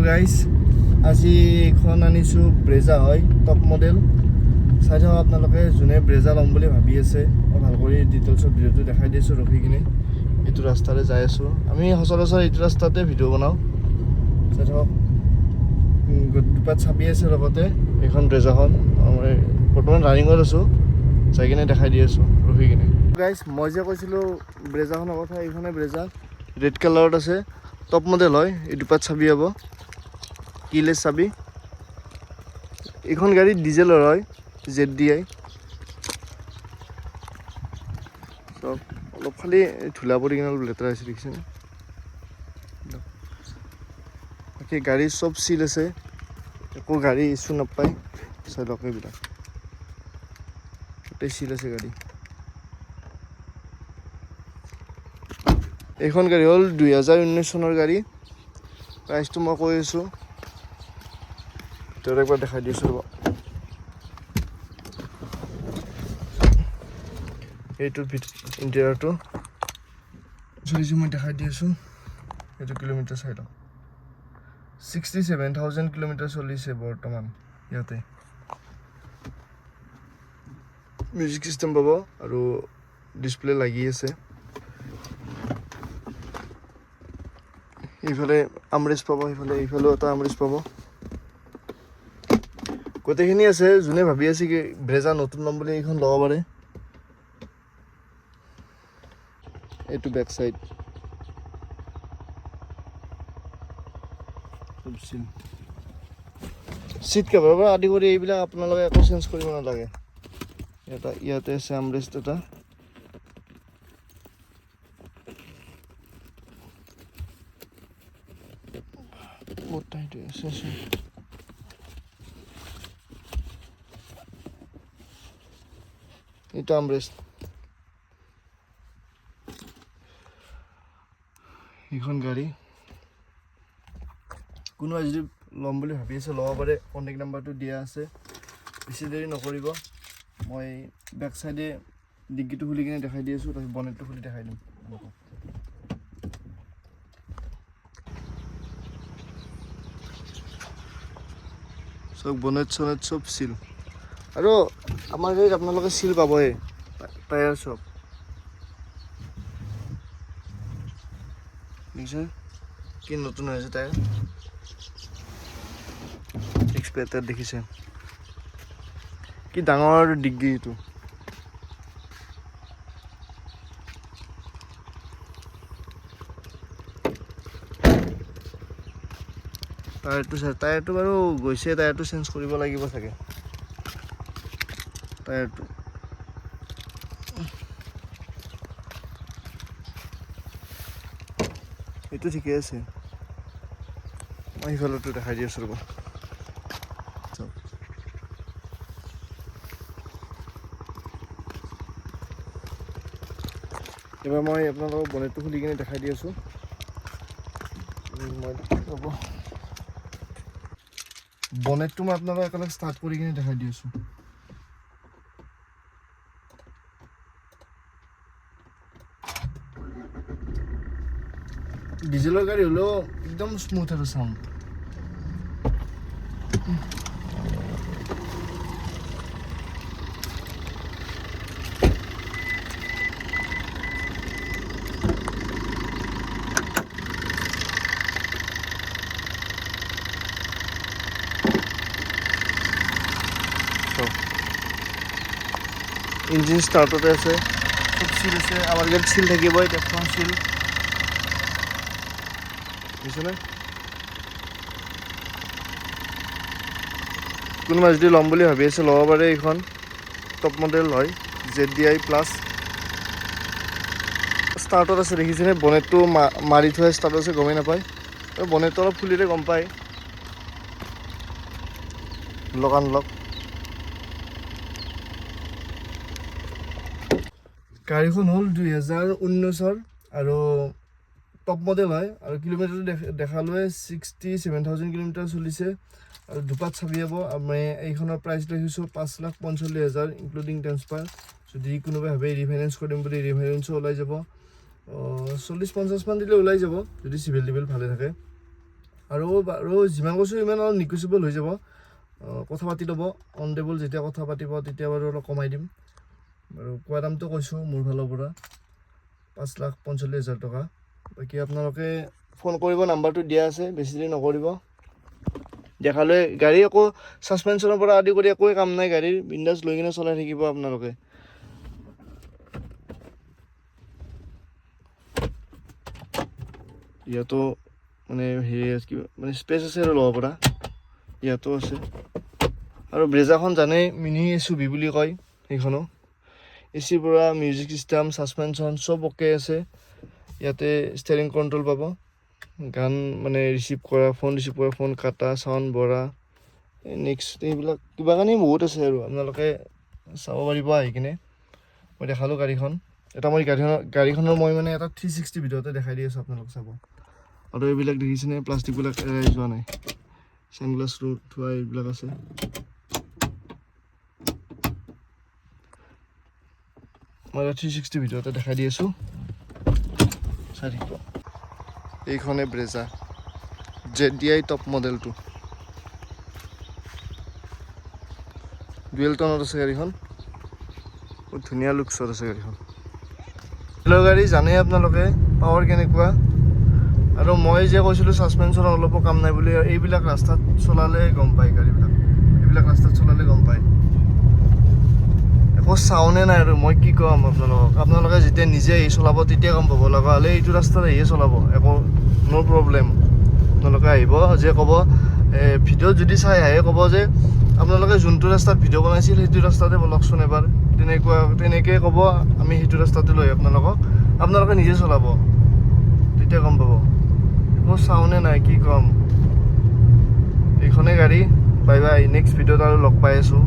guys আজি এখন আনিছোঁ ব্ৰেজা হয় টপ মডেল চাই থাকক আপোনালোকে যোনে ব্ৰেজা ল'ম বুলি ভাবি আছে মই ভাল কৰি ডিটেইলছত ভিডিঅ'টো দেখাই দিছোঁ ৰখি কিনে এইটো ৰাস্তাৰে যাই আছোঁ আমি সচৰাচৰ এইটো ৰাস্তাতে ভিডিঅ' বনাওঁ চাই থাকক দুপাত চাবি আছে লগতে এইখন ব্ৰেজাখন মই বৰ্তমান ৰানিঙত আছোঁ যাই কিনে দেখাই দি আছোঁ ৰখি কিনে গাইজ মই যে কৈছিলোঁ ব্ৰেজাখনৰ কথা এইখনে ব্ৰেজা ৰেড কালাৰত আছে টপ মডেল হয় এই দুপাত চাবি হ'ব কিলেছ চাবি এইখন গাড়ী ডিজেলৰ হয় ZDI চব অলপ খালি ধূলা পৰি কিনে অলপ লেতেৰা হৈছে দেখিছেনে বাকী গাড়ী চব চিল আছে একো গাড়ী ইছ্যু নাপায় চাই লওক এইবিলাক গোটেই চিল আছে গাড়ী এইখন গাড়ী হ'ল 2019 চনৰ গাড়ী প্ৰাইচটো মই কৈ আছোঁ তেওঁ একবাৰ দেখাই দি আছোঁ ৰ'ব এইটোৰ ইণ্টেৰিয়ৰটো চলিছোঁ মই দেখাই দি আছোঁ এইটো কিলোমিটাৰ চাই লওক 67,000 কিলোমিটাৰ চলিছে বৰ্তমান ইয়াতে মিউজিক চিষ্টেম পাব আৰু ডিছপ্লে লাগি আছে এইফালে আমৰেষ্ট পাব এইফালেও এটা আমৰেষ্ট পাব গোটেইখিনি আছে যোনে ভাবি আছে কি ব্ৰেজা নতুন ল'ম বুলি এইখন ল'ব পাৰে এইটো বেক চাইড চিট কভাৰৰ পৰা আদি কৰি এইবিলাক আপোনালোকে একো চেঞ্জ কৰিব নালাগে ইয়াতে আছে আমৰেষ্ট এটা বহুত টাইট আছে এইটো আমৰেষ্ট এইখন গাড়ী কোনোবাই যদি ল'ম বুলি ভাবি আছে ল'ব পাৰে কণ্টেক্ট নাম্বাৰটো দিয়া আছে বেছি দেৰি নকৰিব মই বেক চাইডে ডিগ্গিটো খুলি কিনে দেখাই দি আছোঁ তাৰপিছত বনেটটো খুলি দেখাই দিম চব বনেট চনেট চব চিল আৰু আমাৰ গাড়ীত আপোনালোকে চিল পাবই টায়াৰ চব দেখিছে কি নতুন হৈছে টায়াৰ এক্সপ্লেটাৰ দেখিছে কি ডাঙৰ ডিগ্গি এইটো টায়াৰটো বাৰু গৈছে টায়াৰটো চেঞ্জ কৰিব লাগিব চাগে টায়াৰটো এইটো ঠিকে আছে মই সিফালতো দেখাই দি আছোঁ ৰ'ব এবাৰ মই আপোনালোকক বনেটটো খুলি কিনে দেখাই দি আছোঁ ৰ'ব বনেটটো মই আপোনালোকক একেলগে ষ্টাৰ্ট কৰি কিনে দেখাই দি আছোঁ ডিজেলৰ গাড়ী হ'লেও একদম স্মুথ আৰু চাউণ্ড ইঞ্জিন ষ্টাৰ্টতে আছে চব চিল আছে আমাৰ গাড়ীত চিল থাকিবই টেকখন চিল বুজিছেনে কোনোবা যদি ল'ম বুলি ভাবি আছে ল'ব পাৰে এইখন টপ মডেল হয় ZDI প্লাছ ষ্টাৰ্টত আছে দেখিছেনে বনেটটো মাৰি থোৱা ষ্টাৰ্ট আছে গমেই নাপায় আৰু বনেটটো অলপ খুলিলে গম পায় লক আনলক গাড়ীখন হ'ল 2019 আৰু টপ মডেল হয় আৰু কিলোমিটাৰটো দেখালৈ 67,000 কিলোমিটাৰ চলিছে আৰু দুপাত চাবি হ'ব আমি এইখনৰ প্ৰাইচ ৰাখিছোঁ 5,45,000 ইনক্লুডিং ট্ৰান্সফাৰ যদি কোনোবাই ভাবে ৰিফাইনেন্স কৰিম বুলি ৰিফাইনেন্সো ওলাই যাব 40-50 মান দিলে ওলাই যাব যদি চিভিল টিভিল ভালে থাকে আৰু যিমান কৈছোঁ ইমান অলপ নিগচিয়েবল হৈ যাব কথা পাতি ল'ব অন টেবল যেতিয়া কথা পাতিব তেতিয়া বাৰু অলপ কমাই দিম আৰু কোৱা দামটো কৈছোঁ মোৰ ফালৰ পৰা 5,45,000 টকা বাকী আপোনালোকে ফোন কৰিব নাম্বাৰটো দিয়া আছে বেছি দেৰি নকৰিব দেখালৈ গাড়ী একো ছাছপেনশ্যনৰ পৰা আদি কৰি একোৱে কাম নাই গাড়ীৰ বিন্দাছ লৈ কিনে চলাই থাকিব আপোনালোকে ইয়াতো মানে হেৰি কি মানে স্পেচ আছে আৰু ল'ব পৰা ইয়াতো আছে আৰু ব্ৰেজাখন জানেই মিনি SUV বুলি কয় সেইখনো এচিৰ পৰা মিউজিক চিষ্টেম ছাছপেনশ্যন চব অ'কে আছে ইয়াতে ষ্টেৰিং কণ্ট্ৰল পাব গান মানে ৰিচিভ কৰা ফোন কাটা চাউণ্ড বঢ়া নেক্সট এইবিলাক কিবা কাৰণে বহুত আছে আৰু আপোনালোকে চাব পাৰিব আহি কিনে মই দেখালোঁ গাড়ীখন এটা মই গাড়ীখনৰ মই মানে এটা 360 ভিডিঅ'তে দেখাই দি আছোঁ আপোনালোক চাব আৰু এইবিলাক দেখিছেনে প্লাষ্টিকবিলাক এৰাই যোৱা নাই ছানগ্লাছ থোৱা এইবিলাক আছে মই 360 ভিডিঅ'তে দেখাই দি আছোঁ চাই থাকিব এইখনে ব্ৰেজা ZDI টপ মডেলটো ডুৱেল টনত আছে গাড়ীখন বহুত ধুনীয়া লুকছত আছে গাড়ীখন গাড়ী জানেই আপোনালোকে পাৱাৰ কেনেকুৱা আৰু মই যে কৈছিলোঁ ছাছপেনশ্যনৰ অলপো কাম নাই বুলি এইবিলাক ৰাস্তাত চলালে গম পায় গাড়ীবিলাক এইবিলাক ৰাস্তাত চলালে গম পায় একো চাউনে নাই আৰু মই কি ক'ম আপোনালোকে যেতিয়া নিজে আহি চলাব তেতিয়া গম পাব লগা হ'লে এইটো ৰাস্তাত আহিয়ে চলাব একো নো প্ৰব্লেম আপোনালোকে আহিব যে ক'ব ভিডিঅ'ত যদি চাই আহে ক'ব যে আপোনালোকে যোনটো ৰাস্তাত ভিডিঅ' বনাইছিল সেইটো ৰাস্তাতে বলকচোন এবাৰ তেনেকৈ ক'ব আমি সেইটো ৰাস্তাতে লৈ আপোনালোকে নিজে চলাব তেতিয়া গম পাব একো চাউনে নাই কি ক'ম এইখনেই গাড়ী বাই বাই নেক্সট ভিডিঅ'ত আৰু লগ পাই আছোঁ